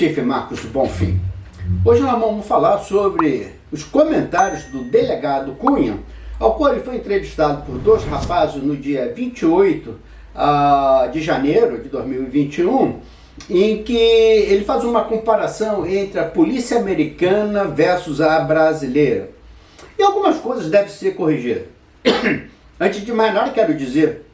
Pontífice Marcos Bonfim. Hoje nós vamos falar sobre os comentários do delegado Cunha, ao qual ele foi entrevistado por dois rapazes no dia 28 de janeiro de 2021, em que ele faz uma comparação entre a polícia americana versus a brasileira. E algumas coisas devem ser corrigidas. Antes de mais nada, quero dizer,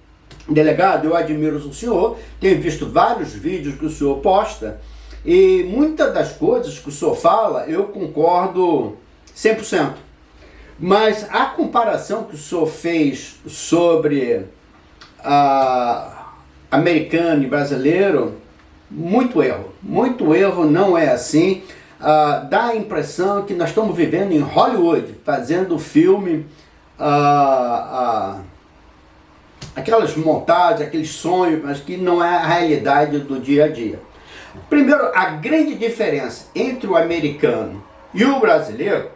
delegado, eu admiro o senhor, tenho visto vários vídeos que o senhor posta, e muitas das coisas que o senhor fala, eu concordo 100%. Mas a comparação que o senhor fez sobre americano e brasileiro, muito erro, não é assim. Dá a impressão que nós estamos vivendo em Hollywood, fazendo filme, aquelas montagens, aqueles sonhos, mas que não é a realidade do dia a dia. Primeiro, a grande diferença entre o americano e o brasileiro,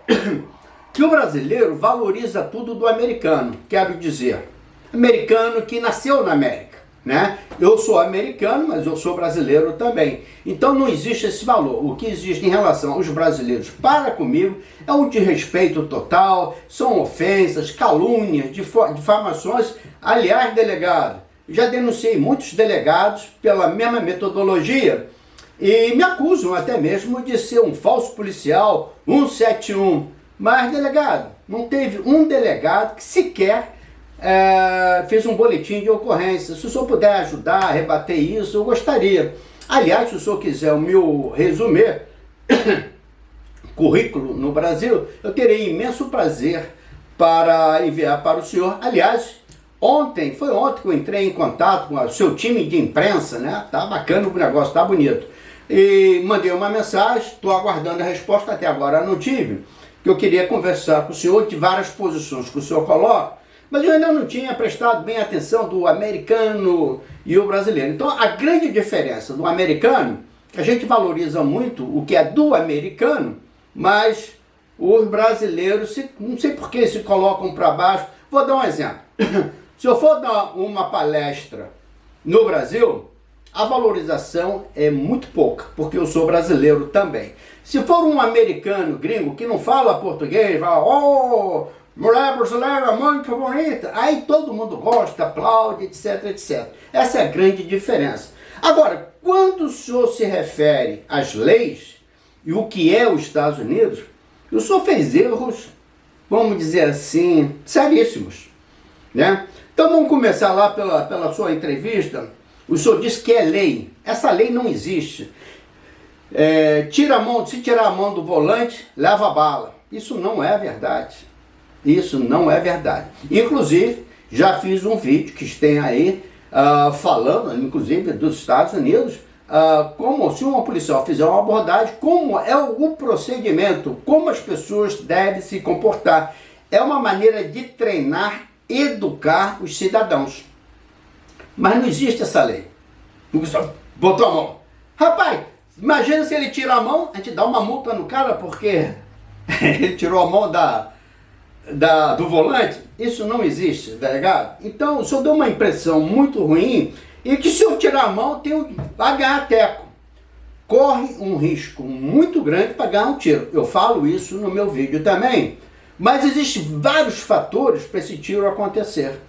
que o brasileiro valoriza tudo do americano, quero dizer, americano que nasceu na América, né? Eu sou americano, mas eu sou brasileiro também. Então não existe esse valor. O que existe em relação aos brasileiros para comigo é um desrespeito total, são ofensas, calúnias, difamações. Aliás, delegado, já denunciei muitos delegados pela mesma metodologia e me acusam até mesmo de ser um falso policial, 171. Mas, delegado, não teve um delegado que sequer fez um boletim de ocorrência. Se o senhor puder ajudar a rebater isso, eu gostaria. Aliás, se o senhor quiser o meu resumê, currículo no Brasil, eu terei imenso prazer para enviar para o senhor. Aliás, foi ontem que eu entrei em contato com o seu time de imprensa, né? Tá bacana o negócio, tá bonito. E mandei uma mensagem, estou aguardando a resposta, até agora não tive, que eu queria conversar com o senhor de várias posições que o senhor coloca, mas eu ainda não tinha prestado bem atenção do americano e o brasileiro. Então, a grande diferença do americano, a gente valoriza muito o que é do americano, mas os brasileiros, não sei por que se colocam para baixo. Vou dar um exemplo. Se eu for dar uma palestra no Brasil, a valorização é muito pouca, porque eu sou brasileiro também. Se for um americano gringo que não fala português, fala, oh, mulher brasileira muito bonita, aí todo mundo gosta, aplaude, etc, etc. Essa é a grande diferença. Agora, quando o senhor se refere às leis e o que é os Estados Unidos, o senhor fez erros, vamos dizer assim, seríssimos, né? Então vamos começar lá pela sua entrevista. O senhor disse que é lei. Essa lei não existe. Se tirar a mão do volante, leva a bala. Isso não é verdade. Isso não é verdade. Inclusive, já fiz um vídeo que tem aí, falando, inclusive, dos Estados Unidos, como se uma policial fizer uma abordagem, como é o procedimento, como as pessoas devem se comportar. É uma maneira de treinar, educar os cidadãos. Mas não existe essa lei. O pessoal botou a mão. Rapaz, imagina se ele tira a mão, a gente dá uma multa no cara porque ele tirou a mão do volante. Isso não existe, delegado. Então, o senhor deu uma impressão muito ruim e que se eu tirar a mão, tem que pagar teco. Corre um risco muito grande para ganhar um tiro. Eu falo isso no meu vídeo também. Mas existem vários fatores para esse tiro acontecer.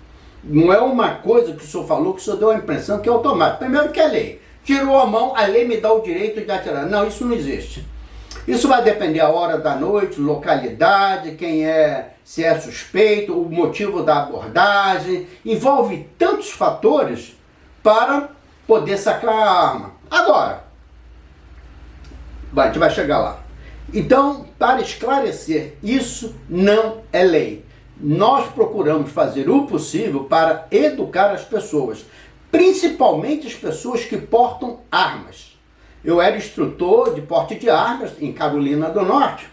Não é uma coisa que o senhor falou que o senhor deu a impressão que é automático. Primeiro que é lei. Tirou a mão, a lei me dá o direito de atirar. Não, isso não existe. Isso vai depender da hora da noite, localidade, se é suspeito, o motivo da abordagem. Envolve tantos fatores para poder sacar a arma. Agora, a gente vai chegar lá. Então, para esclarecer, isso não é lei. Nós procuramos fazer o possível para educar as pessoas, principalmente as pessoas que portam armas. Eu era instrutor de porte de armas em Carolina do Norte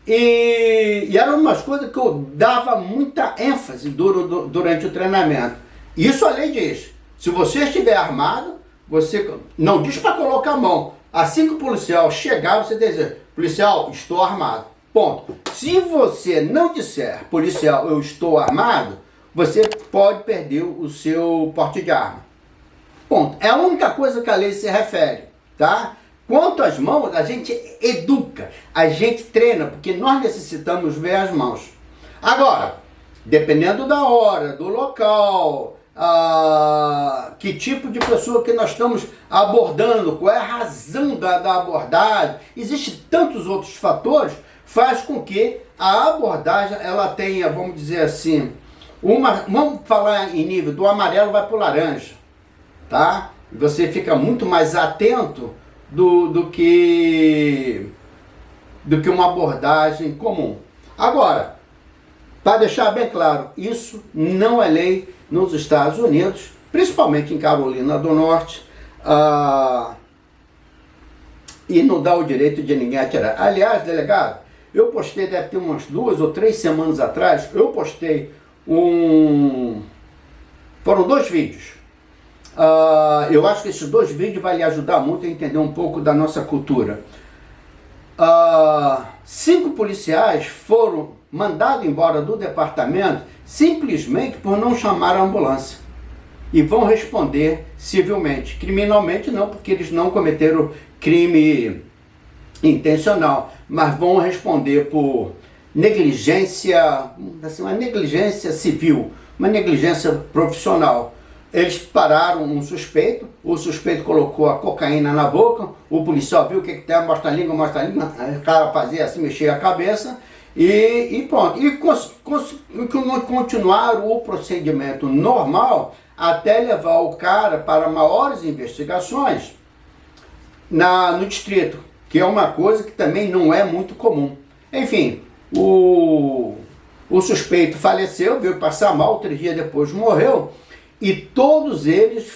e eram umas coisas que eu dava muita ênfase durante o treinamento. Isso a lei diz. Se você estiver armado, você não diz para colocar a mão. Assim que o policial chegar, você diz, policial, estou armado. Ponto. Se você não disser, policial, eu estou armado, você pode perder o seu porte de arma. Ponto. É a única coisa que a lei se refere, tá? Quanto às mãos, a gente educa, a gente treina, porque nós necessitamos ver as mãos. Agora, dependendo da hora, do local, que tipo de pessoa que nós estamos abordando, qual é a razão da abordagem, existem tantos outros fatores, faz com que a abordagem ela tenha, vamos dizer assim, vamos falar em nível do amarelo vai para o laranja, tá? Você fica muito mais atento do que uma abordagem comum. Agora, para deixar bem claro, isso não é lei nos Estados Unidos, principalmente em Carolina do Norte, e não dá o direito de ninguém atirar. Aliás, delegado, eu postei, deve ter umas 2 ou 3 semanas atrás, eu postei foram 2 vídeos. Eu acho que esses 2 vídeos vão lhe ajudar muito a entender um pouco da nossa cultura. 5 policiais foram mandados embora do departamento simplesmente por não chamar a ambulância. E vão responder civilmente. Criminalmente não, porque eles não cometeram crime intencional, mas vão responder por negligência, assim, uma negligência civil, uma negligência profissional. Eles pararam um suspeito, o suspeito colocou a cocaína na boca, o policial viu o que tem, mostra a língua, o cara fazia assim, mexia a cabeça e pronto. E continuaram o procedimento normal até levar o cara para maiores investigações no distrito, que é uma coisa que também não é muito comum. Enfim, o suspeito faleceu, veio passar mal, 3 dias depois morreu, e todos eles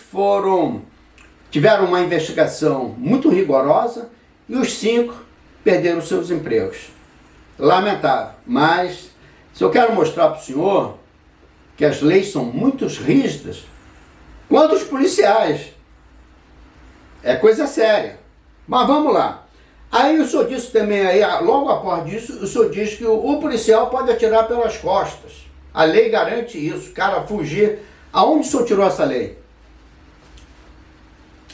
tiveram uma investigação muito rigorosa, e os 5 perderam seus empregos. Lamentável, mas se eu quero mostrar para o senhor que as leis são muito rígidas, quanto os policiais, é coisa séria. Mas vamos lá. Aí o senhor disse também, logo após disso, o senhor diz que o policial pode atirar pelas costas. A lei garante isso, o cara fugir. Aonde o senhor tirou essa lei?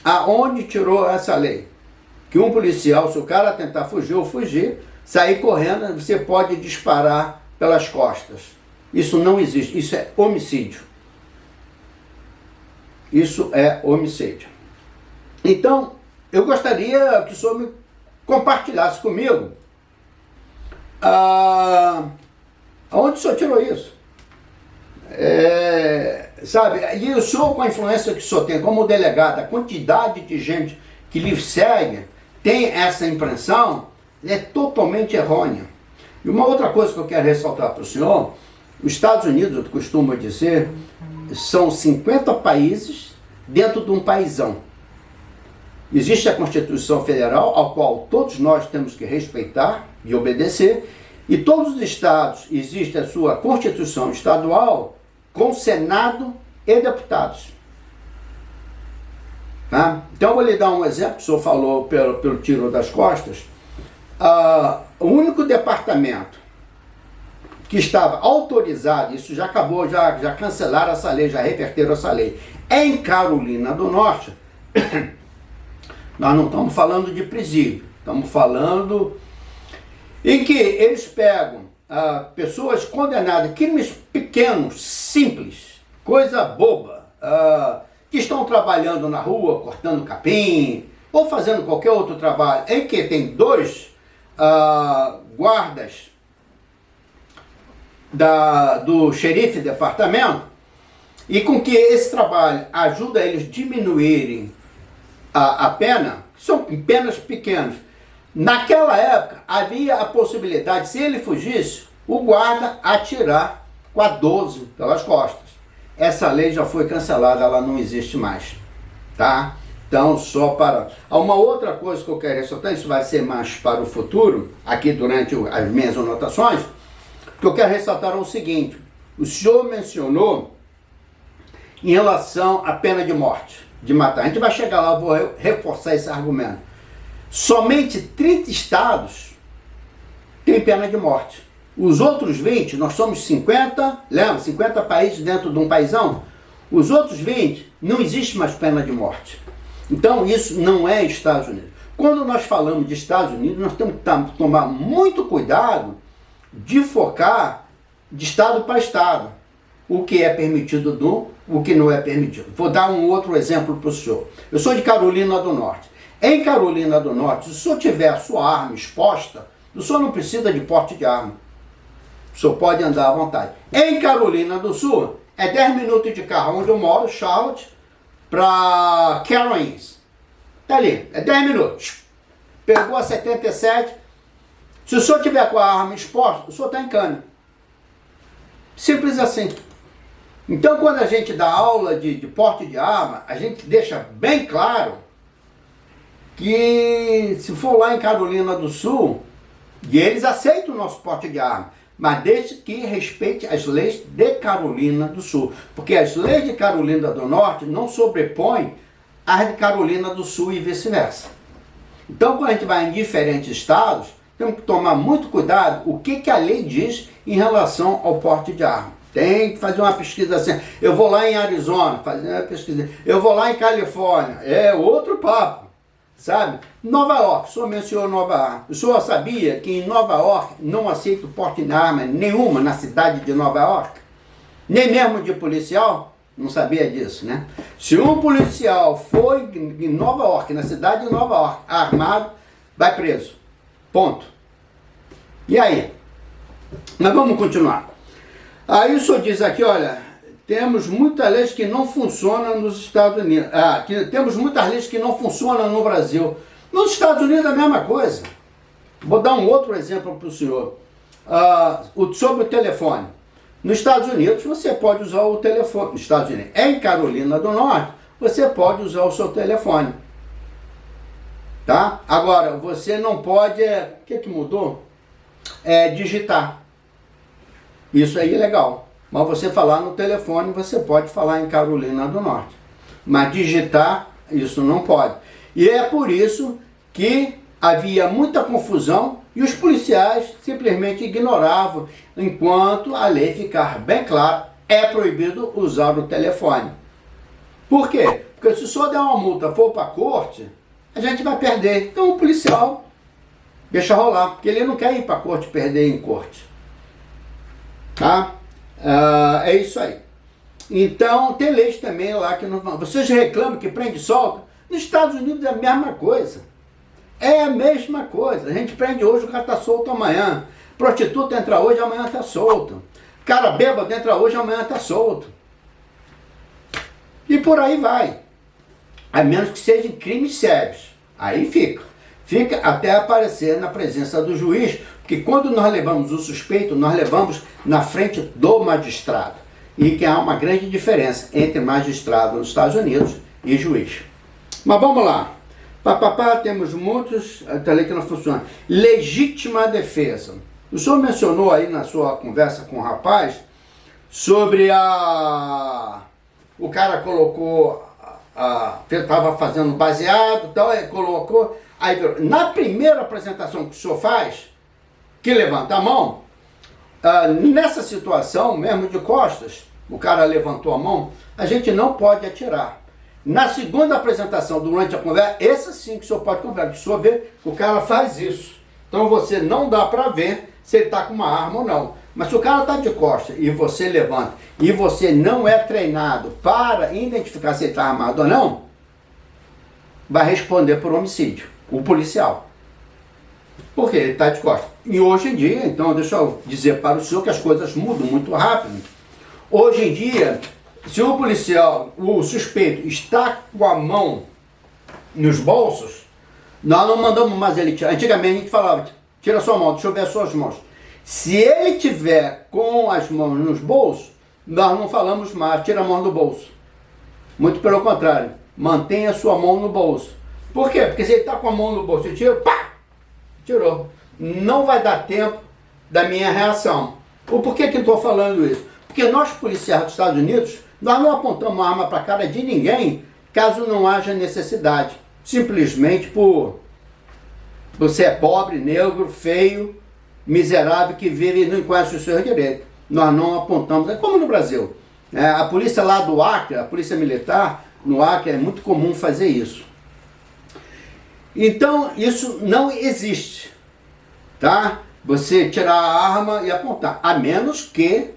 Aonde tirou essa lei? Que um policial, se o cara tentar fugir ou fugir, sair correndo, você pode disparar pelas costas. Isso não existe, isso é homicídio. Isso é homicídio. Então, eu gostaria que o senhor me compartilhasse comigo aonde o senhor tirou isso. Sabe, e o senhor, com a influência que o senhor tem como delegado, a quantidade de gente que lhe segue, tem essa impressão, é totalmente errônea. E uma outra coisa que eu quero ressaltar para o senhor, os Estados Unidos, eu costumo dizer, são 50 países dentro de um paísão. Existe a Constituição Federal, ao qual todos nós temos que respeitar e obedecer, e todos os estados existe a sua Constituição estadual com Senado e deputados. Tá? Então eu vou lhe dar um exemplo, o senhor falou pelo tiro das costas. O único departamento que estava autorizado, isso já acabou, já cancelaram essa lei, já reverteram essa lei, é em Carolina do Norte. Nós não estamos falando de presídio, estamos falando em que eles pegam pessoas condenadas, crimes pequenos, simples, coisa boba, que estão trabalhando na rua, cortando capim, ou fazendo qualquer outro trabalho, em que tem 2 guardas do xerife de departamento, e com que esse trabalho ajuda eles a diminuírem a pena, são penas pequenas. Naquela época, havia a possibilidade, se ele fugisse, o guarda atirar com a 12 pelas costas. Essa lei já foi cancelada, ela não existe mais. Tá? Então, só para... Uma outra coisa que eu quero ressaltar, isso vai ser mais para o futuro, aqui durante as minhas anotações, que eu quero ressaltar é o seguinte: o senhor mencionou em relação à pena de morte, de matar. A gente vai chegar lá, eu vou reforçar esse argumento. Somente 30 estados têm pena de morte. Os outros 20, nós somos 50, lembra? 50 países dentro de um paizão. Os outros 20, não existe mais pena de morte. Então isso não é Estados Unidos. Quando nós falamos de Estados Unidos, nós temos que tomar muito cuidado de focar de estado para estado, o que é permitido o que não é permitido. Vou dar um outro exemplo para o senhor. Eu sou de Carolina do Norte. Em Carolina do Norte, se o senhor tiver a sua arma exposta, o senhor não precisa de porte de arma. O senhor pode andar à vontade. Em Carolina do Sul, é 10 minutos de carro onde eu moro, Charlotte, para Carolines. Tá ali, é 10 minutos. Pegou a 77. Se o senhor tiver com a arma exposta, o senhor está em cana. Simples assim. Então, quando a gente dá aula de porte de arma, a gente deixa bem claro que se for lá em Carolina do Sul, e eles aceitam o nosso porte de arma, mas desde que respeite as leis de Carolina do Sul. Porque as leis de Carolina do Norte não sobrepõem as de Carolina do Sul e vice-versa. Então, quando a gente vai em diferentes estados, temos que tomar muito cuidado o que a lei diz em relação ao porte de arma. Tem que fazer uma pesquisa assim. Eu vou lá em Arizona fazer uma pesquisa. Eu vou lá em Califórnia. É outro papo, sabe? Nova York, o senhor mencionou Nova York. O senhor sabia que em Nova York não aceita o porte de arma nenhuma na cidade de Nova York? Nem mesmo de policial? Não sabia disso, né? Se um policial foi em Nova York, na cidade de Nova York, armado, vai preso. Ponto. E aí? Mas vamos continuar. Aí o senhor diz aqui, olha, temos muitas leis que não funcionam nos Estados Unidos. Temos muitas leis que não funcionam no Brasil. Nos Estados Unidos é a mesma coisa. Vou dar um outro exemplo para o senhor. Sobre o telefone. Nos Estados Unidos você pode usar o telefone. Nos Estados Unidos, em Carolina do Norte, você pode usar o seu telefone. Tá? Agora, você não pode... O que mudou? Digitar. Isso é ilegal. Mas você falar no telefone, você pode falar em Carolina do Norte. Mas digitar, isso não pode. E é por isso que havia muita confusão e os policiais simplesmente ignoravam, enquanto a lei ficar bem clara, é proibido usar o telefone. Por quê? Porque se o senhor der uma multa, for para a corte, a gente vai perder. Então o policial deixa rolar, porque ele não quer ir para a corte perder em corte. Tá? É isso aí. Então tem leis também lá que não vão. Vocês reclamam que prende e solta? Nos Estados Unidos é a mesma coisa. É a mesma coisa. A gente prende hoje, o cara está solto amanhã. Prostituta entra hoje, amanhã está solto. Cara bêbado entra hoje, amanhã está solto. E por aí vai. A menos que sejam crimes sérios. Aí fica. Fica até aparecer na presença do juiz, porque quando nós levamos o suspeito, nós levamos na frente do magistrado. E que há uma grande diferença entre magistrado nos Estados Unidos e juiz. Mas vamos lá. Temos muitos, a lei que não funciona. Legítima defesa. O senhor mencionou aí na sua conversa com o rapaz sobre o cara colocou, estava fazendo baseado e tal, ele colocou, aí na primeira apresentação que o senhor faz, que levanta a mão, nessa situação, mesmo de costas, o cara levantou a mão, a gente não pode atirar. Na segunda apresentação, durante a conversa, essa sim que o senhor pode conversar, que o senhor vê que o cara faz isso. Então você não dá para ver se ele está com uma arma ou não. Mas se o cara está de costas e você levanta, e você não é treinado para identificar se ele está armado ou não, vai responder por homicídio, o policial. Porque ele está de costas. E hoje em dia, então deixa eu dizer para o senhor que as coisas mudam muito rápido. Hoje em dia, se o policial, o suspeito, está com a mão nos bolsos, nós não mandamos mais ele tirar. Antigamente a gente falava, tira sua mão, deixa eu ver as suas mãos. Se ele tiver com as mãos nos bolsos, nós não falamos mais, tira a mão do bolso. Muito pelo contrário, mantenha a sua mão no bolso. Por quê? Porque se ele está com a mão no bolso e tira, pá, tirou. Não vai dar tempo da minha reação. Por que eu estou falando isso? Porque nós, policiais dos Estados Unidos, nós não apontamos arma para a cara de ninguém caso não haja necessidade. Simplesmente por você é pobre, negro, feio, miserável, que vive e não conhece os seus direitos. Nós não apontamos, é como no Brasil. A polícia lá do Acre, a polícia militar, no Acre, é muito comum fazer isso. Então, isso não existe, tá? Você tirar a arma e apontar, a menos que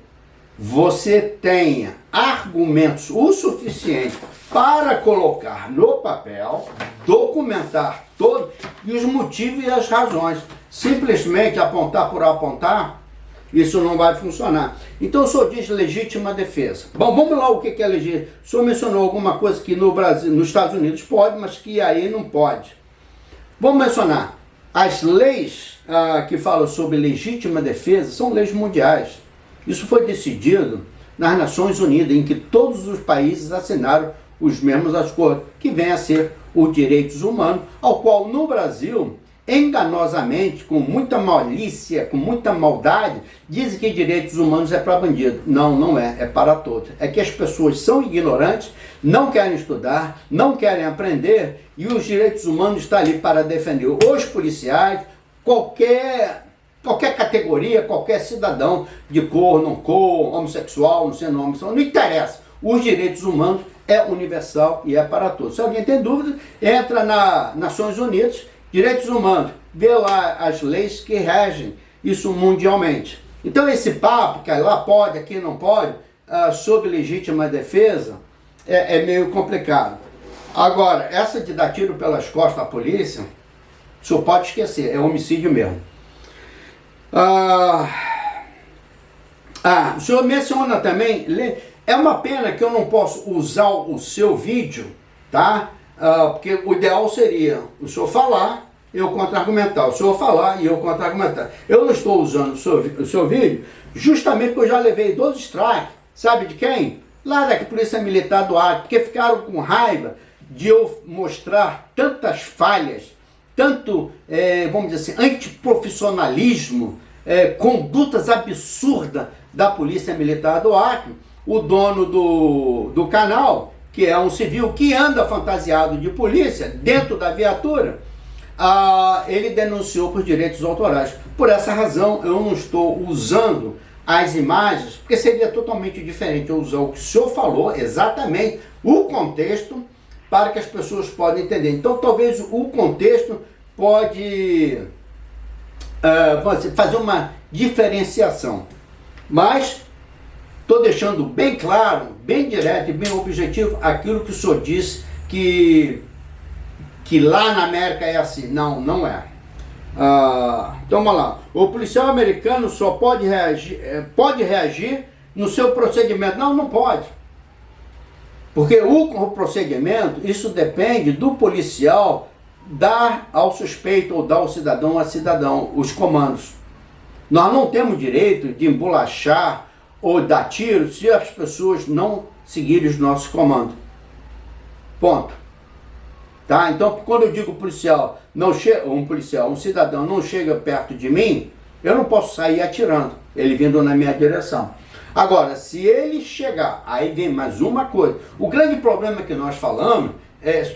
você tenha argumentos o suficiente para colocar no papel, documentar todos e os motivos e as razões. Simplesmente apontar por apontar, isso não vai funcionar. Então o senhor diz legítima defesa. Bom, vamos lá, o que é legítima? O senhor mencionou alguma coisa que no Brasil, nos Estados Unidos pode, mas que aí não pode. Vamos mencionar. As leis que falam sobre legítima defesa são leis mundiais. Isso foi decidido nas Nações Unidas, em que todos os países assinaram os mesmos acordos, que vem a ser os direitos humanos, ao qual no Brasil, enganosamente, com muita malícia, com muita maldade, dizem que direitos humanos é para bandido. Não, não é, é para todos. É que as pessoas são ignorantes, não querem estudar, não querem aprender, e os direitos humanos estão ali para defender os policiais, qualquer categoria, qualquer cidadão de cor, não cor, homossexual, não sendo homossexual, não interessa. Os direitos humanos é universal e é para todos. Se alguém tem dúvida, entra na Nações Unidas, direitos humanos, vê lá as leis que regem isso mundialmente. Então esse papo, que lá pode, aqui não pode, sobre legítima defesa, é meio complicado. Agora, essa de dar tiro pelas costas à polícia, o senhor pode esquecer, é homicídio mesmo. O senhor menciona também, é uma pena que eu não posso usar o seu vídeo, tá? Porque o ideal seria o senhor falar, eu contra-argumentar, o senhor falar e eu contra-argumentar. Eu não estou usando o seu vídeo justamente porque eu já levei 12 strikes, sabe de quem? Lá da Polícia Militar do Acre, porque ficaram com raiva de eu mostrar tantas falhas, tanto, vamos dizer assim, antiprofissionalismo, condutas absurdas da Polícia Militar do Acre. O dono do canal, que é um civil que anda fantasiado de polícia dentro da viatura, ele denunciou por direitos autorais. Por essa razão, eu não estou usando as imagens, porque seria totalmente diferente eu usar o que o senhor falou, exatamente o contexto, para que as pessoas possam entender. Então, talvez o contexto pode fazer uma diferenciação. Mas estou deixando bem claro, bem direto e bem objetivo aquilo que o senhor disse que lá na América é assim. Não, não é. Então vamos lá. O policial americano só pode reagir no seu procedimento. Não, não pode. Porque o procedimento, isso depende do policial dar ao suspeito ou dar ao cidadão a cidadão os comandos. Nós não temos direito de embolachar ou dar tiro se as pessoas não seguirem os nossos comandos. Ponto. Tá? Então, quando eu digo policial, um cidadão não chega perto de mim, eu não posso sair atirando, ele vindo na minha direção. Agora, se ele chegar, aí vem mais uma coisa. O grande problema que nós falamos,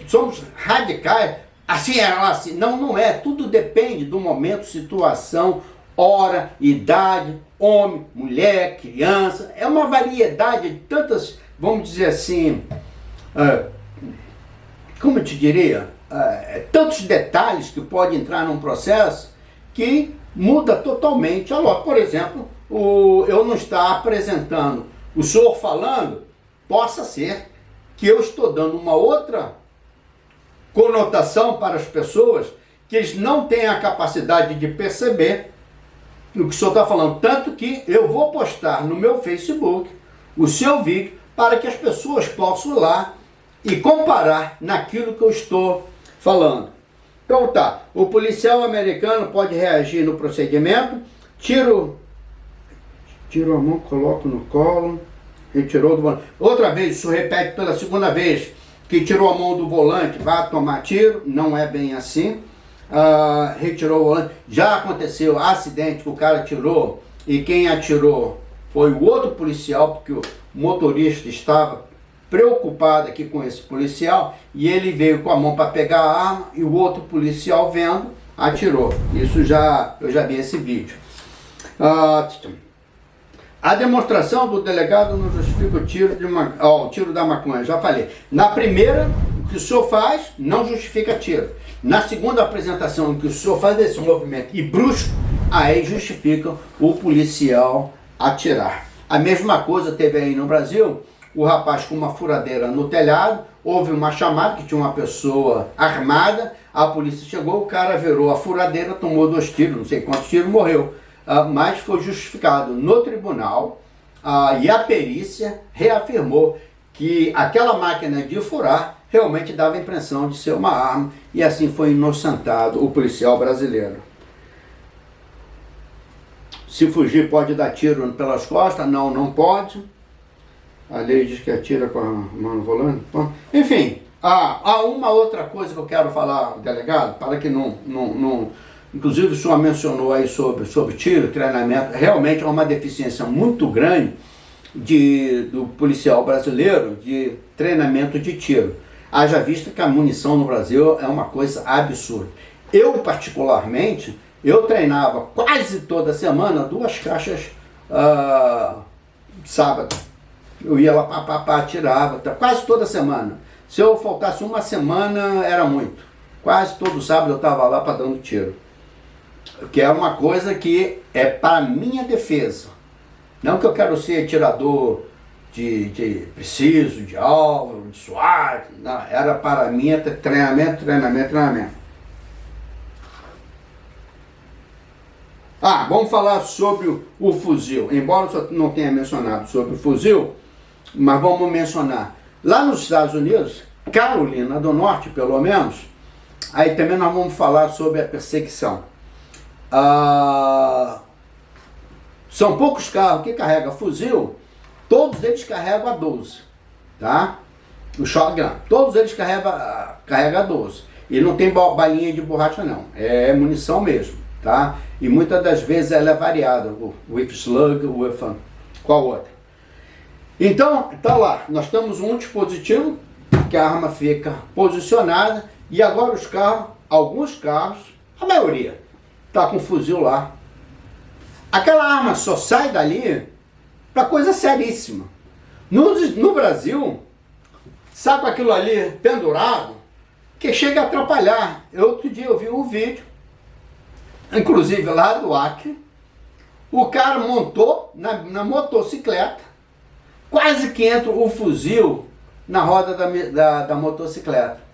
somos radicais, assim é, assim. Não, não é. Tudo depende do momento, situação, hora, idade, homem, mulher, criança. É uma variedade de tantas, vamos dizer assim, como eu te diria, tantos detalhes que podem entrar num processo que muda totalmente a lógica. Por exemplo, eu não estar apresentando o senhor falando, possa ser que eu estou dando uma outra conotação para as pessoas que eles não têm a capacidade de perceber o que o senhor está falando. Tanto que eu vou postar no meu Facebook o seu vídeo para que as pessoas possam ir lá e comparar naquilo que eu estou falando. Então tá, o policial americano pode reagir no procedimento, tiro a mão, coloco no colo, retirou do volante. Outra vez, isso repete pela segunda vez, que tirou a mão do volante, vai tomar tiro, não é bem assim. Retirou o volante, já aconteceu acidente que o cara tirou e quem atirou foi o outro policial, porque o motorista estava preocupado aqui com esse policial e ele veio com a mão para pegar a arma e o outro policial vendo, atirou. Isso eu já vi esse vídeo. A demonstração do delegado não justifica o tiro da maconha, já falei. Na primeira, o que o senhor faz não justifica tiro. Na segunda apresentação, em que o senhor faz esse movimento e brusco, aí justifica o policial atirar. A mesma coisa teve aí no Brasil, o rapaz com uma furadeira no telhado, houve uma chamada que tinha uma pessoa armada, a polícia chegou, o cara virou a furadeira, tomou 2 tiros, não sei quantos tiros, morreu. Mas foi justificado no tribunal e a perícia reafirmou que aquela máquina de furar realmente dava a impressão de ser uma arma e assim foi inocentado o policial brasileiro. Se fugir pode dar tiro pelas costas? Não, não pode. A lei diz que atira com a mão no volante. Bom, enfim, há uma outra coisa que eu quero falar, delegado, para que não inclusive o senhor mencionou aí sobre tiro, treinamento, realmente é uma deficiência muito grande do policial brasileiro de treinamento de tiro. Haja vista que a munição no Brasil é uma coisa absurda. Eu, particularmente, eu treinava quase toda semana 2 caixas sábado. Eu ia lá, atirava, quase toda semana. Se eu faltasse uma semana, era muito. Quase todo sábado eu estava lá para dando tiro. Que é uma coisa que é para minha defesa. Não que eu quero ser atirador de preciso, de alvo, de SWAT. Não, era para mim treinamento. Vamos falar sobre o fuzil. Embora eu não tenha mencionado sobre o fuzil, mas vamos mencionar. Lá nos Estados Unidos, Carolina do Norte, pelo menos, aí também nós vamos falar sobre a perseguição. São poucos carros que carregam fuzil, todos eles carregam a 12, tá? O shotgun, todos eles carregam a 12. E não tem balinha de borracha não, é munição mesmo, tá? E muitas das vezes ela é variada, with slug, with qual outra. Então, tá lá, nós temos um dispositivo que a arma fica posicionada e agora os carros, alguns carros, a maioria, tá com fuzil lá. Aquela arma só sai dali para coisa seríssima. No Brasil, sai com aquilo ali pendurado, que chega a atrapalhar. Outro dia eu vi um vídeo, inclusive lá do Acre, o cara montou na motocicleta, quase que entra o fuzil na roda da motocicleta.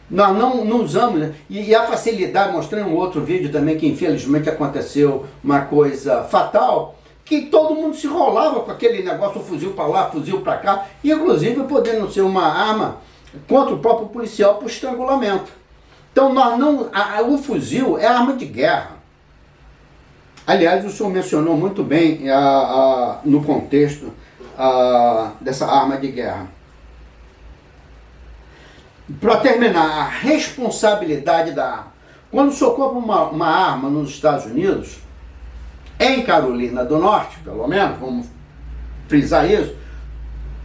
Nós não usamos, né? E a facilidade, mostrei um outro vídeo também que infelizmente aconteceu uma coisa fatal, que todo mundo se enrolava com aquele negócio, fuzil para lá, fuzil para cá, inclusive podendo ser uma arma contra o próprio policial por estrangulamento. Então o fuzil é arma de guerra. Aliás, o senhor mencionou muito bem no contexto dessa arma de guerra. Para terminar, a responsabilidade da arma. Quando o senhor compra uma arma nos Estados Unidos, em Carolina do Norte, pelo menos, vamos frisar isso,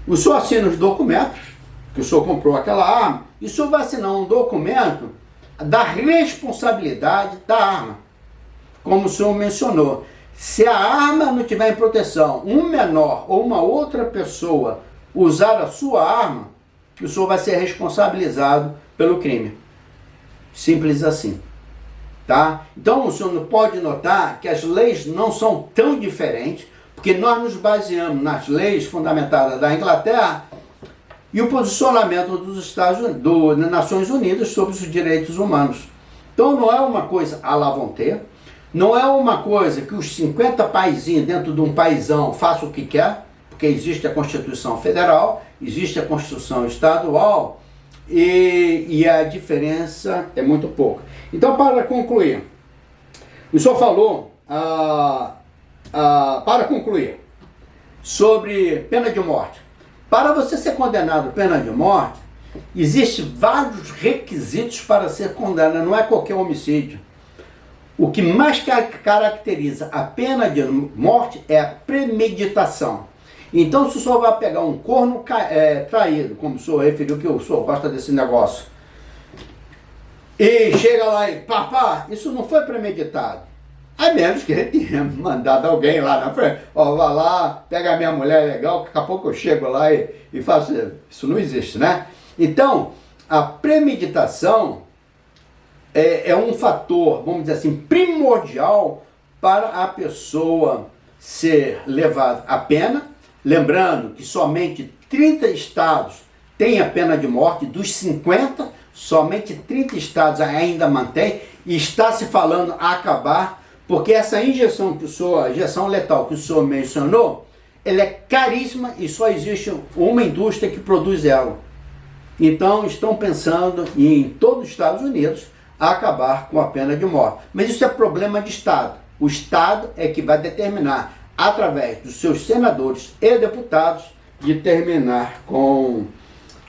o senhor assina os documentos, que o senhor comprou aquela arma, e o senhor vai assinar um documento da responsabilidade da arma. Como o senhor mencionou, se a arma não tiver em proteção, um menor ou uma outra pessoa usar a sua arma, o senhor vai ser responsabilizado pelo crime. Simples assim. Tá? Então o senhor pode notar que as leis não são tão diferentes, porque nós nos baseamos nas leis fundamentadas da Inglaterra e o posicionamento das Nações Unidas sobre os direitos humanos. Então não é uma coisa à la volonté, não é uma coisa que os 50 paizinhos dentro de um paizão façam o que quer, porque existe a Constituição Federal, existe a Constituição Estadual e a diferença é muito pouca. Então, para concluir, o senhor falou, para concluir, sobre pena de morte. Para você ser condenado à pena de morte, existem vários requisitos para ser condenado, não é qualquer homicídio. O que mais caracteriza a pena de morte é a premeditação. Então, se o senhor vai pegar um corno traído, como o senhor referiu que o senhor gosta desse negócio, e chega lá e, papá, isso não foi premeditado. A menos que ele tenha mandado alguém lá na frente, ó, vai lá, pega a minha mulher legal, que daqui a pouco eu chego lá e faço. Isso não existe, né? Então, a premeditação é um fator, vamos dizer assim, primordial para a pessoa ser levada à pena. Lembrando que somente 30 estados têm a pena de morte, dos 50, somente 30 estados ainda mantêm, e está se falando a acabar, porque essa injeção a injeção letal que o senhor mencionou, ela é caríssima e só existe uma indústria que produz ela. Então estão pensando em todos os Estados Unidos acabar com a pena de morte. Mas isso é problema de Estado. O Estado é que vai determinar, através dos seus senadores e deputados, de terminar com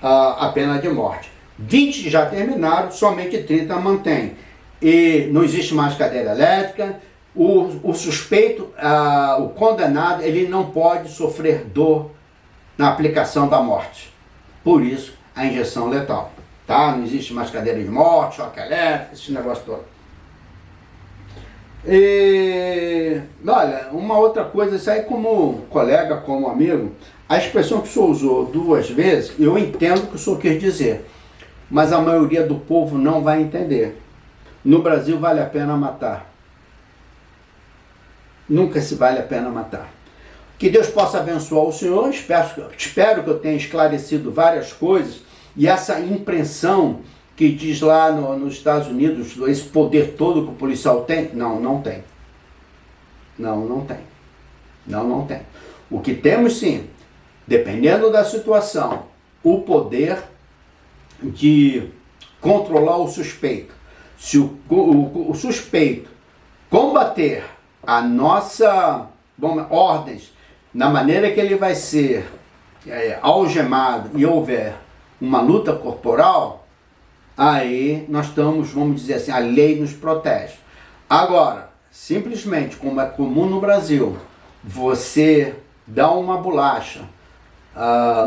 a pena de morte. 20 já terminaram, somente 30 mantém. E não existe mais cadeira elétrica. O suspeito, o condenado, ele não pode sofrer dor na aplicação da morte. Por isso, a injeção letal. Tá? Não existe mais cadeira de morte, choque elétrico, esse negócio todo. E, olha, uma outra coisa, isso aí como colega, como amigo, a expressão que o senhor usou 2 vezes, eu entendo o que o senhor quis dizer, mas a maioria do povo não vai entender. No Brasil vale a pena matar. Nunca se vale a pena matar. Que Deus possa abençoar o senhor, espero que eu tenha esclarecido várias coisas, e essa impressão que diz lá nos Estados Unidos, esse poder todo que o policial tem, não tem. Não tem. Não tem. O que temos sim, dependendo da situação, o poder de controlar o suspeito. Se o suspeito combater a nossa ordens, na maneira que ele vai ser algemado e houver uma luta corporal, aí nós estamos, vamos dizer assim, a lei nos protege. Agora, simplesmente, como é comum no Brasil, você dá uma bolacha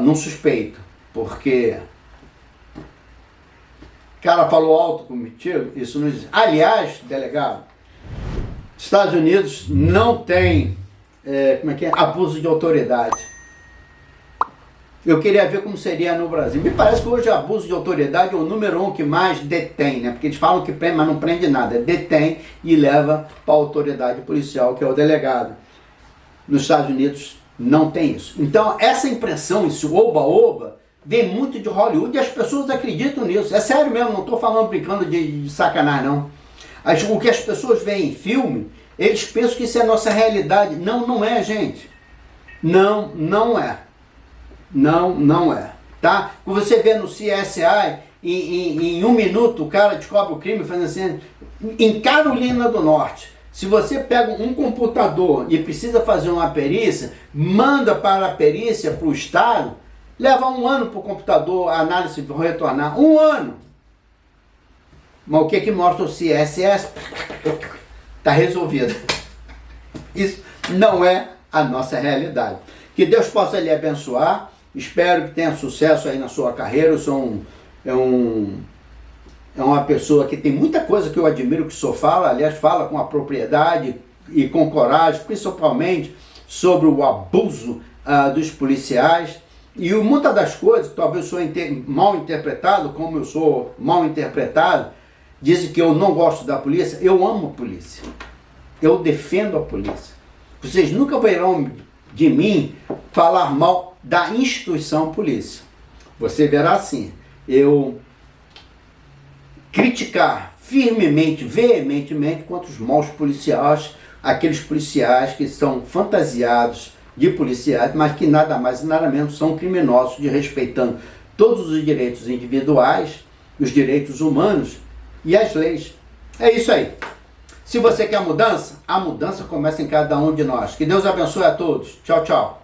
num suspeito, porque o cara falou alto contigo, isso não existe. Aliás, delegado, Estados Unidos não tem abuso de autoridade. Eu queria ver como seria no Brasil. Me parece que hoje abuso de autoridade é o número 1 que mais detém, né? Porque eles falam que prende, mas não prende nada. Detém e leva para a autoridade policial, que é o delegado. Nos Estados Unidos não tem isso. Então, essa impressão, esse oba-oba, vem muito de Hollywood e as pessoas acreditam nisso. É sério mesmo, não estou falando brincando de sacanagem, não. O que as pessoas veem em filme, eles pensam que isso é a nossa realidade. Não é, gente. Não é. Não é, tá? Você vê no CSI, em 1 minuto o cara descobre o crime fazendo assim. Em Carolina do Norte, se você pega um computador e precisa fazer uma perícia, manda para a perícia, para o Estado, leva 1 ano para o computador, a análise retornar, 1 ano. Mas o que mostra o CSS? Está resolvido. Isso não é a nossa realidade. Que Deus possa lhe abençoar. Espero que tenha sucesso aí na sua carreira. Eu sou uma pessoa que tem muita coisa que eu admiro que o senhor fala. Aliás, fala com a propriedade e com coragem, principalmente sobre o abuso dos policiais. E muitas das coisas, talvez eu sou mal interpretado, como eu sou mal interpretado, dizem que eu não gosto da polícia. Eu amo a polícia. Eu defendo a polícia. Vocês nunca verão de mim falar mal da instituição polícia. Você verá assim, eu criticar firmemente, veementemente contra os maus policiais, aqueles policiais que são fantasiados de policiais, mas que nada mais e nada menos são criminosos, de respeitando todos os direitos individuais, os direitos humanos e as leis. É isso aí. Se você quer mudança, a mudança começa em cada um de nós. Que Deus abençoe a todos. Tchau, tchau.